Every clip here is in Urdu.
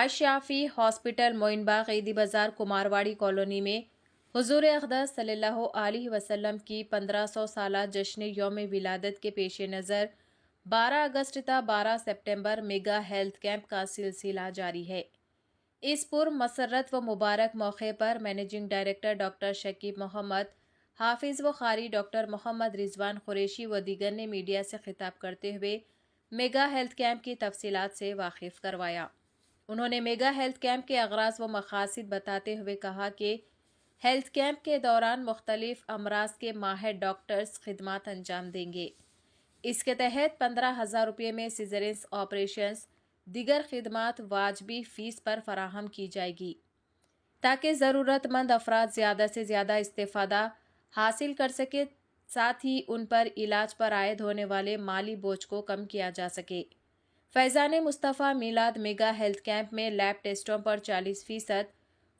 الشافی ہاسپٹل موئن باغ عیدی بازار کمارواڑی کالونی میں حضور اقدس صلی اللہ علیہ وسلم کی 1500 سالہ جشن یوم ولادت کے پیش نظر 12 اگست تا 12 سپٹمبر میگا ہیلتھ کیمپ کا سلسلہ جاری ہے۔ اس پر مسرت و مبارک موقع پر مینیجنگ ڈائریکٹر ڈاکٹر شکیب محمد، حافظ و قاری ڈاکٹر محمد رضوان قریشی و دیگر نے میڈیا سے خطاب کرتے ہوئے میگا ہیلتھ کیمپ کی تفصیلات سے واقف کروایا۔ انہوں نے میگا ہیلتھ کیمپ کے اغراض و مقاصد بتاتے ہوئے کہا کہ ہیلتھ کیمپ کے دوران مختلف امراض کے ماہر ڈاکٹرز خدمات انجام دیں گے۔ اس کے تحت 15,000 روپے میں سیزرین آپریشنز، دیگر خدمات واجبی فیس پر فراہم کی جائے گی تاکہ ضرورت مند افراد زیادہ سے زیادہ استفادہ حاصل کر سکے، ساتھ ہی ان پر علاج پر عائد ہونے والے مالی بوجھ کو کم کیا جا سکے۔ فیضان مصطفیٰ میلاد میگا ہیلتھ کیمپ میں لیب ٹیسٹوں پر 40%،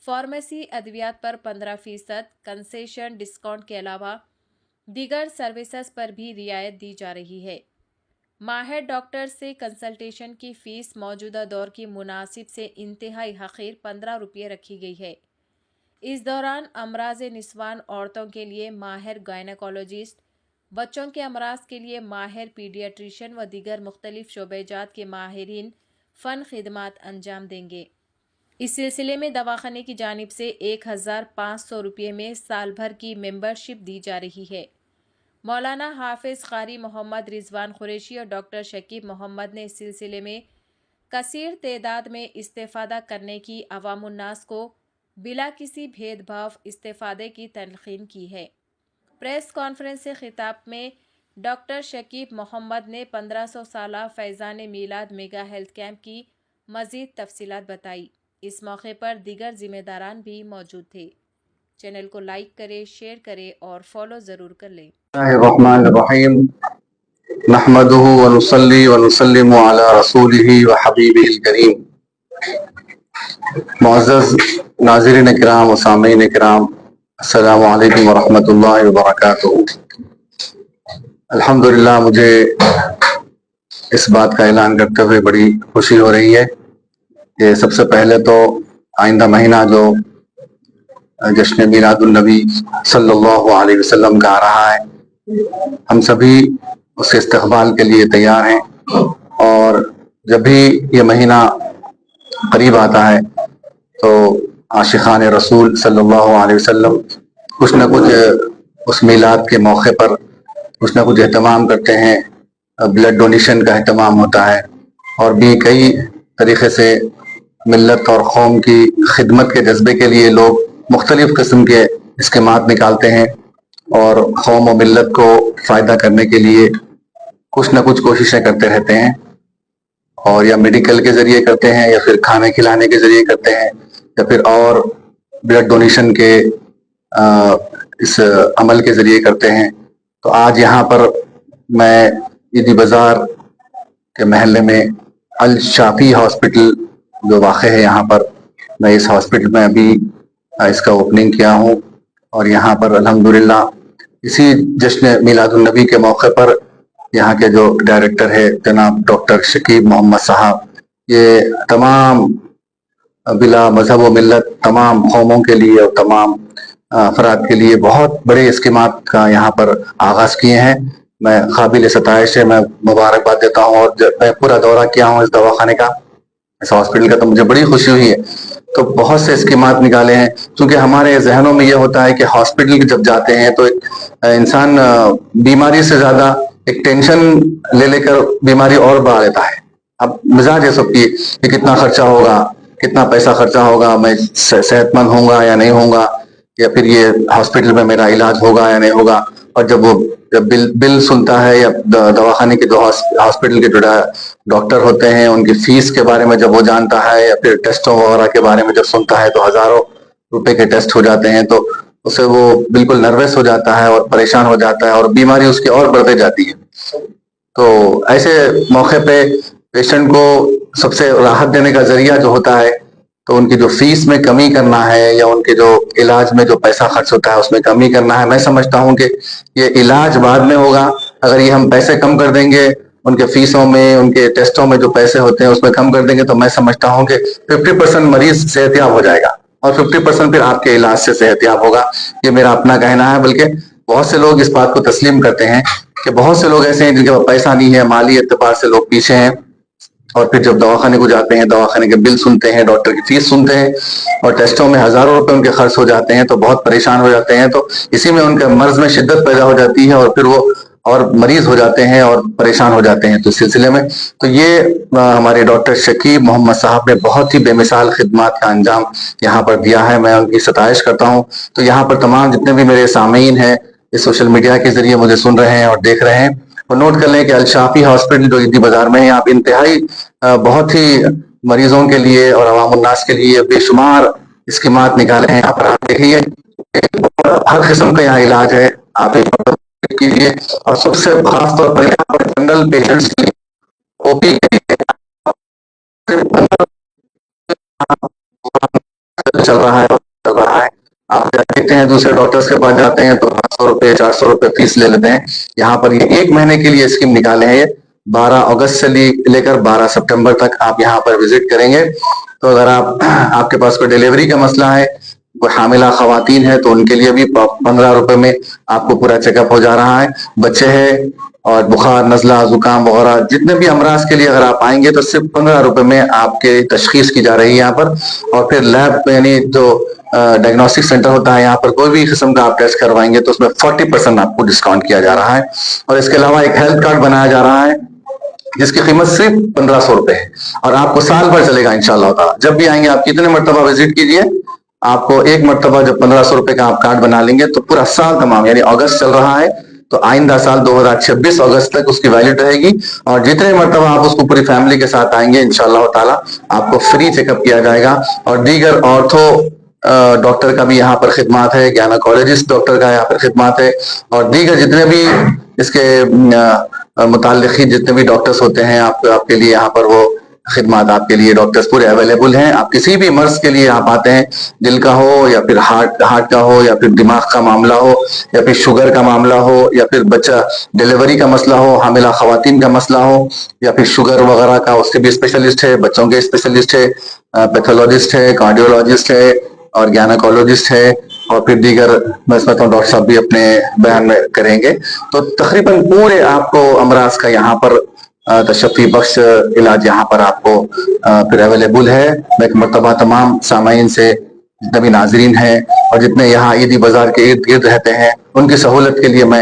فارمیسی ادویات پر 15%، کنسیشن ڈسکاؤنٹ کے علاوہ دیگر سروسز پر بھی رعایت دی جا رہی ہے۔ ماہر ڈاکٹر سے کنسلٹیشن کی فیس موجودہ دور کی مناسب سے انتہائی حقیر 15 روپے رکھی گئی ہے۔ اس دوران امراض نسوان عورتوں کے لیے ماہر گائنیکولوجسٹ، بچوں کے امراض کے لیے ماہر پیڈیاٹریشین و دیگر مختلف شعبہ جات کے ماہرین فن خدمات انجام دیں گے۔ اس سلسلے میں دواخانے کی جانب سے 1,500 روپے میں سال بھر کی ممبرشپ دی جا رہی ہے۔ مولانا حافظ قاری محمد رضوان قریشی اور ڈاکٹر شکیب محمد نے اس سلسلے میں کثیر تعداد میں استفادہ کرنے کی عوام الناس کو بلا کسی بھید بھاؤ استفادے کی تلقین کی ہے۔ پریس کانفرنس سے خطاب میں ڈاکٹر شکیب محمد نے 1500 سالہ فیضان میلاد میگا ہیلتھ کیمپ کی مزید تفصیلات بتائی۔ اس موقع پر دیگر ذمہ داران بھی موجود تھے۔ چینل کو لائک کرے، شیئر کرے اور فالو ضرور کر لیں۔ الرحمن الرحیم نحمده ونصلي ونسلم على رسوله وحبیبه الکریم۔ معزز ناظرین کرام و سامعین کرام، السلام علیکم ورحمۃ اللہ وبرکاتہ۔ الحمدللہ مجھے اس بات کا اعلان کرتے ہوئے بڑی خوشی ہو رہی ہے کہ سب سے پہلے تو آئندہ مہینہ جو جشن میلاد النبی صلی اللہ علیہ وسلم کا آ رہا ہے، ہم سبھی اس کے استقبال کے لیے تیار ہیں، اور جب بھی یہ مہینہ قریب آتا ہے تو عاشقان رسول صلی اللہ علیہ وسلم کچھ نہ کچھ اس میلاد کے موقع پر کچھ نہ کچھ اہتمام کرتے ہیں۔ بلڈ ڈونیشن کا اہتمام ہوتا ہے، اور بھی کئی طریقے سے ملت اور قوم کی خدمت کے جذبے کے لیے لوگ مختلف قسم کے اسکیمات نکالتے ہیں، اور قوم و ملت کو فائدہ کرنے کے لیے کچھ نہ کچھ کوششیں کرتے رہتے ہیں، اور یا میڈیکل کے ذریعے کرتے ہیں، یا پھر کھانے کھلانے کے ذریعے کرتے ہیں، یا پھر اور بلڈ ڈونیشن کے اس عمل کے ذریعے کرتے ہیں۔ تو آج یہاں پر میں عیدی بازار کے محلے میں الشافی ہاسپٹل جو واقع ہے، یہاں پر میں اس ہاسپٹل میں ابھی اس کا اوپننگ کیا ہوں، اور یہاں پر الحمدللہ اسی جشن میلاد النبی کے موقع پر یہاں کے جو ڈائریکٹر ہے جناب ڈاکٹر شکیب محمد صاحب، یہ تمام بلا مذہب و ملت، تمام قوموں کے لیے اور تمام افراد کے لیے بہت بڑے اسکیمات کا یہاں پر آغاز کیے ہیں۔ میں قابل ستائش ہے، میں مبارکباد دیتا ہوں، اور میں پورا دورہ کیا ہوں اس دواخانے کا، اس ہاسپٹل کا، تو مجھے بڑی خوشی ہوئی ہے۔ تو بہت سے اسکیمات نکالے ہیں، کیونکہ ہمارے ذہنوں میں یہ ہوتا ہے کہ ہاسپٹل جب جاتے ہیں تو انسان بیماری سے زیادہ ایک ٹینشن لے لے کر بیماری اور بڑھا لیتا ہے۔ اب مزاج ہے سب کی کہ کتنا خرچہ ہوگا، کتنا پیسہ خرچہ ہوگا، میں صحت مند ہوں گا یا نہیں ہوں گا، یا پھر یہ ہاسپٹل میں میرا علاج ہوگا یا نہیں ہوگا۔ اور جب وہ بل سنتا ہے، یا دواخانے کے جو ہاسپٹل کے جو ڈاکٹر ہوتے ہیں ان کی فیس کے بارے میں جب وہ جانتا ہے، یا پھر ٹیسٹوں وغیرہ کے بارے میں جب سنتا ہے تو ہزاروں روپے کے ٹیسٹ ہو جاتے ہیں، تو اسے وہ بالکل نروس ہو جاتا ہے اور پریشان ہو جاتا ہے، اور بیماری اس کی اور بڑھتے جاتی ہے۔ تو ایسے موقع پہ پیشنٹ کو سب سے راحت دینے کا ذریعہ جو ہوتا ہے، تو ان کی جو فیس میں کمی کرنا ہے، یا ان کے جو علاج میں جو پیسہ خرچ ہوتا ہے اس میں کمی کرنا ہے۔ میں سمجھتا ہوں کہ یہ علاج بعد میں ہوگا، اگر یہ ہم پیسے کم کر دیں گے ان کے فیسوں میں ان کے ٹیسٹوں میں جو پیسے ہوتے ہیں اس میں کم کر دیں گے تو میں سمجھتا ہوں کہ 50% مریض صحت یاب ہو جائے گا اور 50% پھر آپ کے علاج سے صحت یاب ہوگا. یہ میرا اپنا کہنا ہے. بلکہ بہت سے لوگ اس بات کو تسلیم کرتے ہیں کہ بہت سے لوگ ایسے ہیں جن کے پاس پیسہ نہیں ہے, مالی اعتبار سے لوگ پیچھے ہیں, اور پھر جب دواخانے کو جاتے ہیں, دواخانے کے بل سنتے ہیں, ڈاکٹر کی فیس سنتے ہیں اور ٹیسٹوں میں ہزاروں روپے ان کے خرچ ہو جاتے ہیں تو بہت پریشان ہو جاتے ہیں. تو اسی میں ان کے مرض میں شدت پیدا ہو جاتی ہے اور پھر وہ اور مریض ہو جاتے ہیں اور پریشان ہو جاتے ہیں. تو اس سلسلے میں تو یہ ہمارے ڈاکٹر شکیب محمد صاحب نے بہت ہی بے مثال خدمات کا انجام یہاں پر دیا ہے. میں ان کی ستائش کرتا ہوں. تو یہاں پر تمام جتنے بھی میرے سامعین ہیں اس سوشل میڈیا کے ذریعے مجھے سن رہے ہیں اور دیکھ رہے ہیں, وہ نوٹ کر لیں کہ الشافی ہاسپٹل جو ایدی بازار میں ہے, آپ انتہائی بہت ہی مریضوں کے لیے اور عوام الناس کے لیے بے شمار اسکیمات نکالے ہیں. آپ دیکھیے ہر قسم کا یہاں علاج ہے. آپ کیجیے, اور سب سے خاص طور پر یہاں پر جنرل پیشنٹس کی او پی چل رہا ہے. آپ دیکھتے ہیں دوسرے ڈاکٹرز کے پاس جاتے ہیں تو 500 روپے 400 روپے فیس لے لیتے ہیں. یہاں پر یہ 1 مہینے کے لیے اسکیم نکالے ہیں. 12 اگست سے لے کر 12 سپٹمبر تک آپ یہاں پر وزٹ کریں گے تو اگر آپ کے پاس کوئی ڈیلیوری کا مسئلہ ہے, کوئی حاملہ خواتین ہے, تو ان کے لیے بھی 15 روپے میں آپ کو پورا چیک اپ ہو جا رہا ہے. بچے ہیں اور بخار نزلہ زکام وغیرہ جتنے بھی امراض کے لیے اگر آپ آئیں گے تو صرف 15 روپے میں آپ کے تشخیص کی جا رہی ہے یہاں پر. اور پھر لیب یعنی جو ڈائگنوسٹک سینٹر ہوتا ہے, یہاں پر کوئی بھی قسم کا آپ ٹیسٹ کروائیں گے تو اس میں 40% آپ کو ڈسکاؤنٹ کیا جا رہا ہے. اور اس کے علاوہ ایک ہیلتھ کارڈ بنایا جا رہا ہے جس کی قیمت صرف 1500 روپے ہے اور آپ کو سال بھر چلے گا انشاءاللہ تعالی. جب بھی آئیں گے آپ کتنے مرتبہ وزٹ کیجئے, آپ کو ایک مرتبہ جب 1500 روپے کا آپ کارڈ بنا لیں گے تو پورا سال تمام, یعنی اگست چل رہا ہے تو آئندہ سال 2026 اگست تک اس کی ویلڈ رہے گی. اور جتنے مرتبہ آپ اس کو پوری فیملی کے ساتھ آئیں گے انشاءاللہ تعالی آپ کو فری چیک اپ کیا جائے گا. اور دیگر آرتھو ڈاکٹر کا بھی یہاں پر خدمات ہے, گائناکولوجسٹ ڈاکٹر کا یہاں پر خدمات ہے, اور دیگر جتنے بھی اس کے متعلقی جتنے بھی ڈاکٹرز ہوتے ہیں آپ کے لیے یہاں پر وہ خدمات آپ کے لیے ڈاکٹرز پورے اویلیبل ہیں. آپ کسی بھی مرض کے لیے آپ آتے ہیں, دل کا ہو یا پھر ہارٹ کا ہو یا پھر دماغ کا معاملہ ہو یا پھر شوگر کا معاملہ ہو یا پھر بچہ ڈیلیوری کا مسئلہ ہو, حاملہ خواتین کا مسئلہ ہو یا پھر شوگر وغیرہ کا, اس کے بھی اسپیشلسٹ ہے, بچوں کے اسپیشلسٹ ہے, پیتھولوجسٹ ہے, کارڈیولوجسٹ ہے اور گائناکولوجسٹ ہے, اور پھر دیگر میں سمجھتا ہوں ڈاکٹر صاحب بھی اپنے بیان میں کریں گے. تو تقریباً پورے آپ کو امراض کا یہاں پر تشفی بخش علاج یہاں پر آپ کو پھر اویلیبل ہے. میں ایک مرتبہ تمام سامعین سے, جتنے بھی ناظرین ہیں اور جتنے یہاں عیدی بازار کے ارد گرد رہتے ہیں, ان کی سہولت کے لیے میں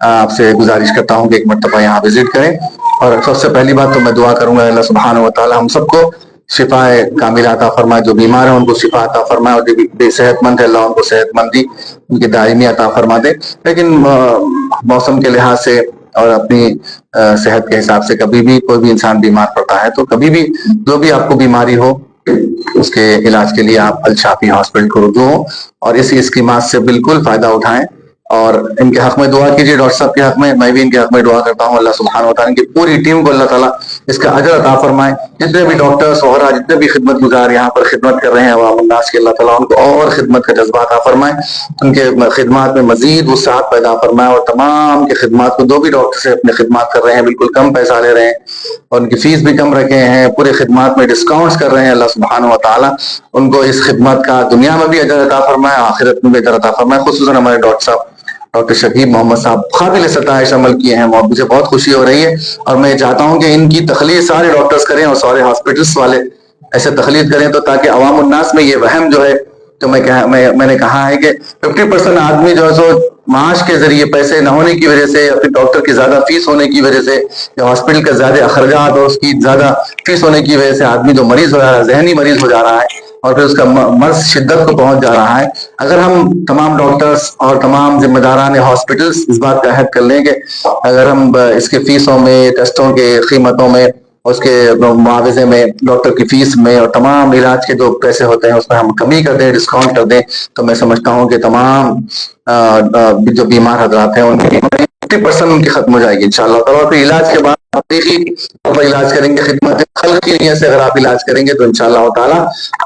آپ سے گزارش کرتا ہوں کہ ایک مرتبہ یہاں وزٹ کریں. اور سب سے پہلی بات تو میں دعا کروں گا اللہ سبحانہ و تعالی ہم سب کو شفا کاملہ عطا فرمائے. جو بیمار ہیں ان کو شفا عطا فرمائے, اور جو بے صحت مند ہے اللہ ان کو صحت مندی ان کی دائمی عطا فرما دے. لیکن موسم کے لحاظ سے اور اپنی صحت کے حساب سے کبھی بھی کوئی بھی انسان بیمار پڑتا ہے تو کبھی بھی جو بھی آپ کو بیماری ہو اس کے علاج کے لیے آپ الشافی ہاسپٹل کو رجوع ہوں اور اس اسکیمات سے بالکل فائدہ اٹھائیں. اور ان کے حق میں دعا کیجیے, ڈاکٹر صاحب کے حق میں بھی ان کے حق میں دعا کرتا ہوں. اللہ سبحانہ و تعالیٰ کی پوری ٹیم کو اللہ تعالیٰ اس کا اجر عطا فرمائے. جتنے بھی ڈاکٹرز وغیرہ جتنے بھی خدمت گزار یہاں پر خدمت کر رہے ہیں عوام الناس کے, اللہ تعالیٰ ان کو اور خدمت کا جذبہ عطا فرمائے, ان کے خدمات میں مزید وسعت پیدا فرمائے. اور تمام کے خدمات کو جو بھی ڈاکٹر سے اپنے خدمات کر رہے ہیں بالکل کم پیسہ لے رہے ہیں اور ان کی فیس بھی کم رکھے ہیں, پورے خدمات میں ڈسکاؤنٹس کر رہے ہیں, اللہ سبحانہ و تعالیٰ ان کو اس خدمت کا دنیا میں بھی اجر عطا فرمائے, آخرت میں بھی اجر عطا فرمائے. خصوصاً ہمارے ڈاکٹر صاحب ڈاکٹر شکیب محمد صاحب قابل ستائش عمل کیے ہیں, مجھے بہت خوشی ہو رہی ہے. اور میں چاہتا ہوں کہ ان کی تخلیق سارے ڈاکٹرز کریں اور سارے ہاسپٹلس والے ایسے تخلیق کریں, تو تاکہ عوام الناس میں یہ وہم جو ہے تو میں نے کہا ہے کہ 50% آدمی جو ہے سو معاش کے ذریعے پیسے نہ ہونے کی وجہ سے یا پھر ڈاکٹر کی زیادہ فیس ہونے کی وجہ سے یا ہاسپٹل کا زیادہ اخراجات اور اس کی زیادہ فیس ہونے کی وجہ سے آدمی جو مریض ہو رہا ہے, ذہنی مریض ہو جا رہا ہے اور پھر اس کا مرض شدت کو پہنچ جا رہا ہے. اگر ہم تمام ڈاکٹرز اور تمام ذمہ داران ہاسپٹلز اس بات کا عہد کر لیں کہ اگر ہم اس کے فیسوں میں, ٹیسٹوں کے قیمتوں میں, اس کے معاوضے میں, ڈاکٹر کی فیس میں اور تمام علاج کے جو پیسے ہوتے ہیں اس میں ہم کمی کر دیں, ڈسکاؤنٹ کر دیں, تو میں سمجھتا ہوں کہ تمام جو بیمار حضرات ہیں ان کی 50% ان کی ختم ہو جائے گی انشاءاللہ. اور پھر علاج کے بعد حقیقی طور پر علاج کریں گے، خدمت خلق کی نیت سے اگر آپ علاج کریں گے تو انشاءاللہ تعالیٰ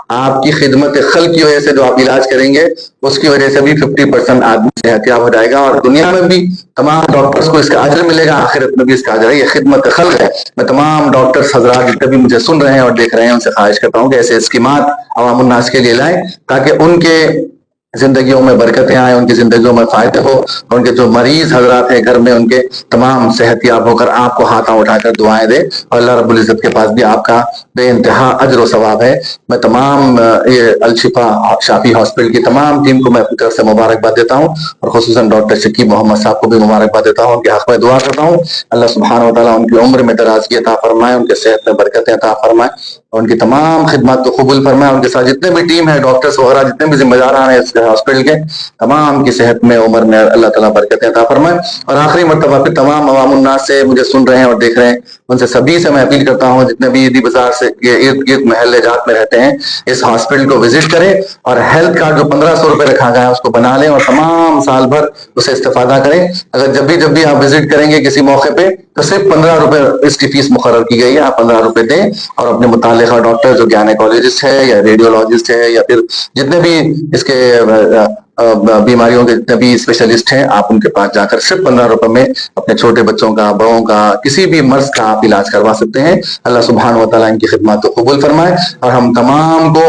آپ کی خدمت خلق کی وجہ سے جو آپ علاج کریں گے اس کی وجہ سے بھی 50% آدمی صحت یاب ہو جائے گا، اور دنیا میں بھی تمام ڈاکٹرز کو اس کا اجر ملے گا، آخرت میں بھی اس کا اجر ہے۔ یہ خدمت خلق ہے۔ میں تمام ڈاکٹرز حضرات جتنے بھی مجھے سن رہے ہیں اور دیکھ رہے ہیں ان سے خواہش کرتا ہوں کہ ایسے اسکیمات عوام الناس کے لیے لائیں تاکہ ان کے زندگیوں میں برکتیں آئیں، ان کی زندگیوں میں فائدے ہو، اور ان کے جو مریض حضرات ہیں گھر میں ان کے تمام صحت یاب ہو کر آپ کو ہاتھاں اٹھا کر دعائیں دے، اور اللہ رب العزت کے پاس بھی آپ کا بے انتہا اجر و ثواب ہے۔ میں تمام یہ الشفا شافی ہاسپٹل کی تمام ٹیم کو میں اپنی طرف سے مبارکباد دیتا ہوں، اور خصوصاً ڈاکٹر شکیب محمد صاحب کو بھی مبارکباد دیتا ہوں، ان کے حق میں دعا کرتا ہوں اللہ سبحانہ و تعالیٰ ان کی عمر میں درازی عطا فرمائے، ان کے صحت میں برکتیں عطا فرمائے، اور ان کی تمام خدمات کو قبول فرمائے۔ ان کے ساتھ جتنے بھی ٹیم ہے، ڈاکٹرز وغیرہ جتنے بھی ذمہ داران ہیں اس ہاسپٹل کے، تمام کی صحت میں عمر میں اللہ تعالیٰ برکتیں عطا فرمائے۔ اور آخری مرتبہ پھر تمام عوام الناس سے مجھے سن رہے ہیں اور دیکھ رہے ہیں ان سے سبھی سے میں اپیل کرتا ہوں جتنے بھی عیدی بازار سے ارد گرد محلے جات میں رہتے ہیں اس ہاسپٹل کو وزٹ کریں، اور ہیلتھ کارڈ جو 1500 روپے رکھا گیا ہے اس کو بنا لیں اور تمام سال بھر اسے استفادہ کریں۔ اگر جب بھی آپ وزٹ کریں گے کسی موقع پہ تو صرف 15 روپے اس کی فیس مقرر کی گئی ہے، آپ 15 روپے دیں اور اپنے متعلقہ ڈاکٹر جو گائنیکولوجسٹ ہے یا ریڈیولوجسٹ ہے یا پھر جتنے بھی اس کے بیماریوں کے جتنے بھی اسپیشلسٹ ہیں آپ ان کے پاس جا کر صرف 15 روپے میں اپنے چھوٹے بچوں کا، بڑوں کا، کسی بھی مرض کا آپ علاج کروا سکتے ہیں۔ اللہ سبحانہ و تعالیٰ ان کی خدمات کو قبول فرمائے، اور ہم تمام کو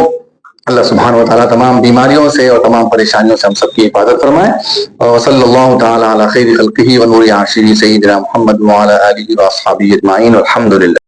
اللہ سبحانہ و تعالیٰ تمام بیماریوں سے اور تمام پریشانیوں سے ہم سب کی حفاظت فرمائے۔ اور صلی اللہ تعالیٰ علی خیر خلقہ و نور عرشہ سیدنا محمد وعلی آلہ واصحابہ اجمعین، والحمد للہ۔